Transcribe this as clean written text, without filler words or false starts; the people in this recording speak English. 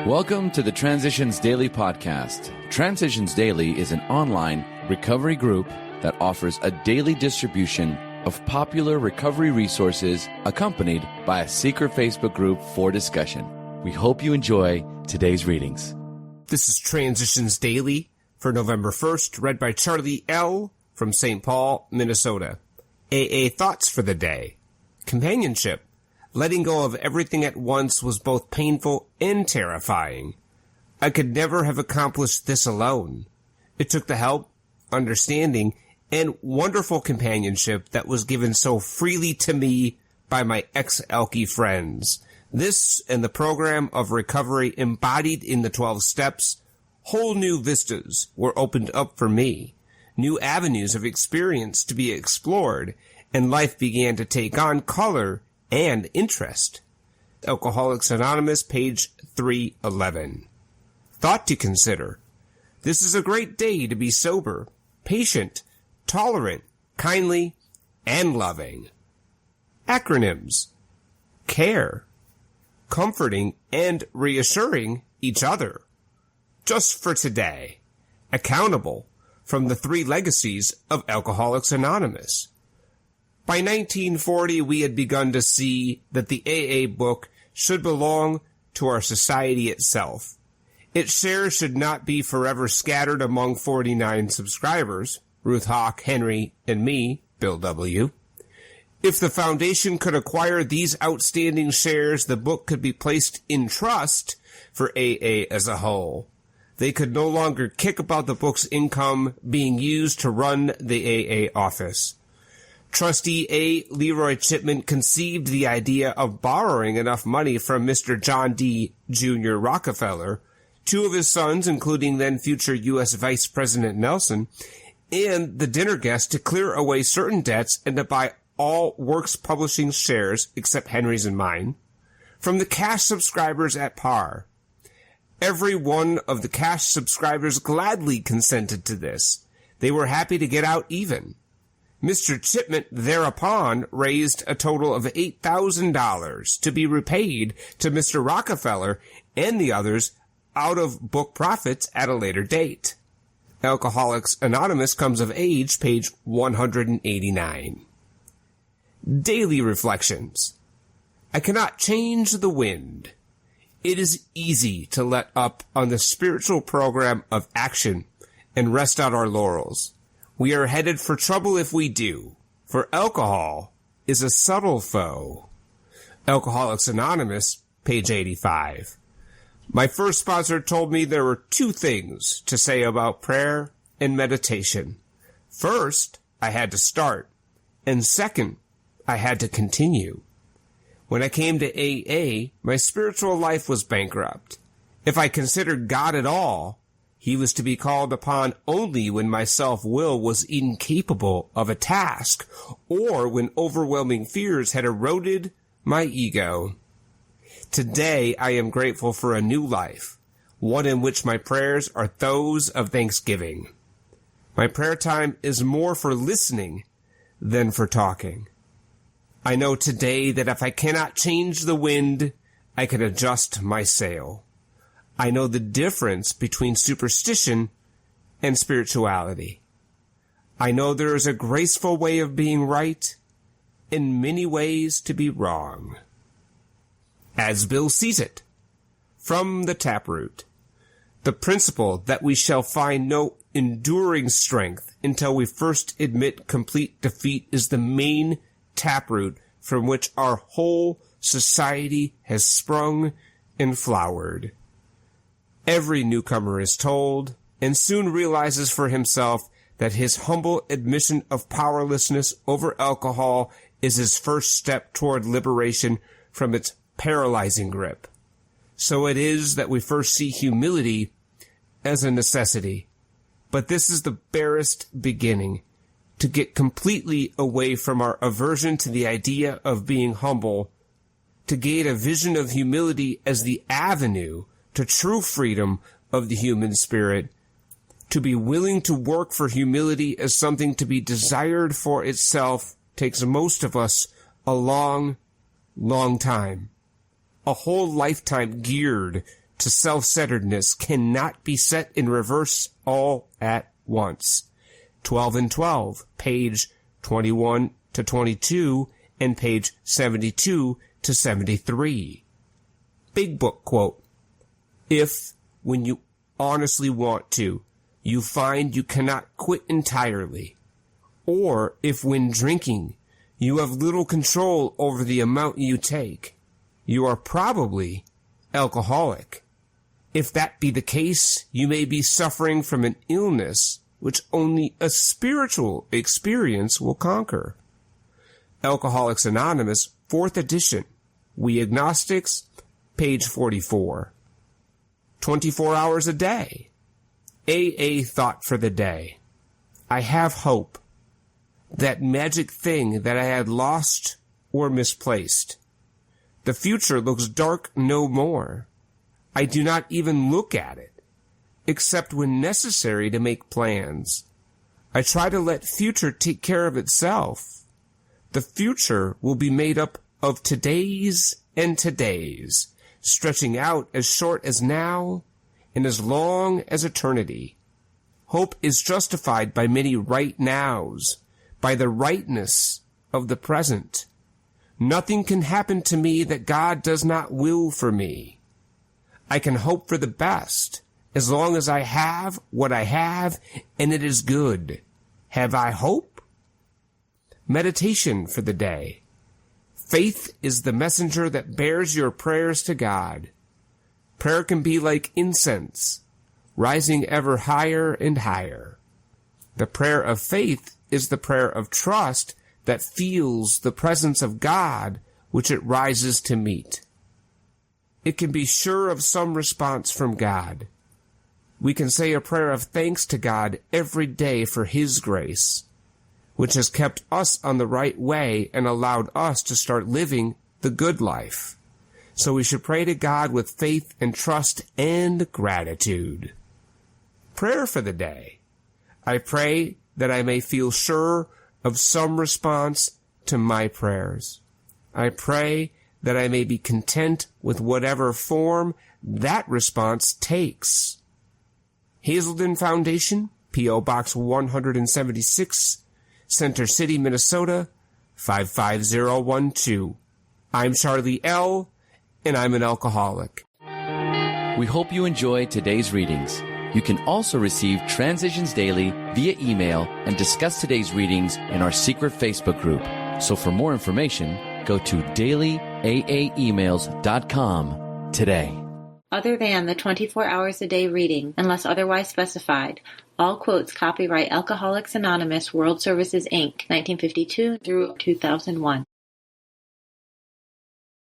Welcome to the Transitions Daily podcast. Transitions Daily is an online recovery group that offers a daily distribution of popular recovery resources accompanied by a secret Facebook group for discussion. We hope you enjoy today's readings. This is Transitions Daily for November 1st, read by Charlie L. from St. Paul, Minnesota. AA thoughts for the day. Companionship. Letting go of everything at once was both painful and terrifying. I could never have accomplished this alone. It took the help, understanding, and wonderful companionship that was given so freely to me by my ex-Alky friends. This and the program of recovery embodied in the 12 steps, whole new vistas were opened up for me, new avenues of experience to be explored, and life began to take on color and interest. Alcoholics Anonymous, page 311. Thought to consider. This is a great day to be sober, patient, tolerant, kindly, and loving. Acronyms. Care. Comforting and reassuring each other. Just for today. Accountable from the 3 legacies of Alcoholics Anonymous. By 1940, we had begun to see that the AA book should belong to our society itself. Its shares should not be forever scattered among 49 subscribers, Ruth Hawk, Henry, and me, Bill W. If the foundation could acquire these outstanding shares, the book could be placed in trust for AA as a whole. They could no longer kick about the book's income being used to run the AA office. Trustee A. Leroy Chipman conceived the idea of borrowing enough money from Mr. John D. Jr. Rockefeller, 2 of his sons, including then future U.S. Vice President Nelson, and the dinner guest to clear away certain debts and to buy all Works Publishing shares, except Henry's and mine, from the cash subscribers at par. Every one of the cash subscribers gladly consented to this. They were happy to get out even. Mr. Chipman thereupon raised a total of $8,000 to be repaid to Mr. Rockefeller and the others out of book profits at a later date. Alcoholics Anonymous comes of age, page 189. Daily Reflections. I cannot change the wind. It is easy to let up on the spiritual program of action and rest on our laurels. We are headed for trouble if we do, for alcohol is a subtle foe. Alcoholics Anonymous, page 85. My first sponsor told me there were 2 things to say about prayer and meditation. First, I had to start, and second, I had to continue. When I came to AA, my spiritual life was bankrupt. If I considered God at all, He was to be called upon only when my self-will was incapable of a task, or when overwhelming fears had eroded my ego. Today, I am grateful for a new life, one in which my prayers are those of thanksgiving. My prayer time is more for listening than for talking. I know today that if I cannot change the wind, I can adjust my sail. I know the difference between superstition and spirituality. I know there is a graceful way of being right and many ways to be wrong. As Bill sees it, from the taproot, the principle that we shall find no enduring strength until we first admit complete defeat is the main taproot from which our whole society has sprung and flowered. Every newcomer is told, and soon realizes for himself, that his humble admission of powerlessness over alcohol is his first step toward liberation from its paralyzing grip. So it is that we first see humility as a necessity. But this is the barest beginning, to get completely away from our aversion to the idea of being humble, to gain a vision of humility as the avenue to true freedom of the human spirit, to be willing to work for humility as something to be desired for itself takes most of us a long, long time. A whole lifetime geared to self-centeredness cannot be set in reverse all at once. 12 and 12, page 21 to 22, and page 72 to 73. Big Book quote, "If, when you honestly want to, you find you cannot quit entirely, or if when drinking you have little control over the amount you take, you are probably alcoholic. If that be the case, you may be suffering from an illness which only a spiritual experience will conquer." Alcoholics Anonymous, 4th edition, We Agnostics, page 44. 24 hours a day. AA thought for the day. I have hope. That magic thing that I had lost or misplaced. The future looks dark no more. I do not even look at it, except when necessary to make plans. I try to let future take care of itself. The future will be made up of todays and todays, stretching out as short as now and as long as eternity. Hope is justified by many right nows, by the rightness of the present. Nothing can happen to me that God does not will for me. I can hope for the best, as long as I have what I have, and it is good. Have I hope? Meditation for the day. Faith is the messenger that bears your prayers to God. Prayer can be like incense, rising ever higher and higher. The prayer of faith is the prayer of trust that feels the presence of God which it rises to meet. It can be sure of some response from God. We can say a prayer of thanks to God every day for His grace, which has kept us on the right way and allowed us to start living the good life. So we should pray to God with faith and trust and gratitude. Prayer for the day. I pray that I may feel sure of some response to my prayers. I pray that I may be content with whatever form that response takes. Hazelden Foundation, P.O. Box 176, Center City, Minnesota, 55012. I'm Charlie L., and I'm an alcoholic. We hope you enjoyed today's readings. You can also receive Transitions Daily via email and discuss today's readings in our secret Facebook group. So for more information, go to dailyaaemails.com today. Other than the 24 hours a day reading, unless otherwise specified, all quotes copyright Alcoholics Anonymous World Services, Inc., 1952 through 2001.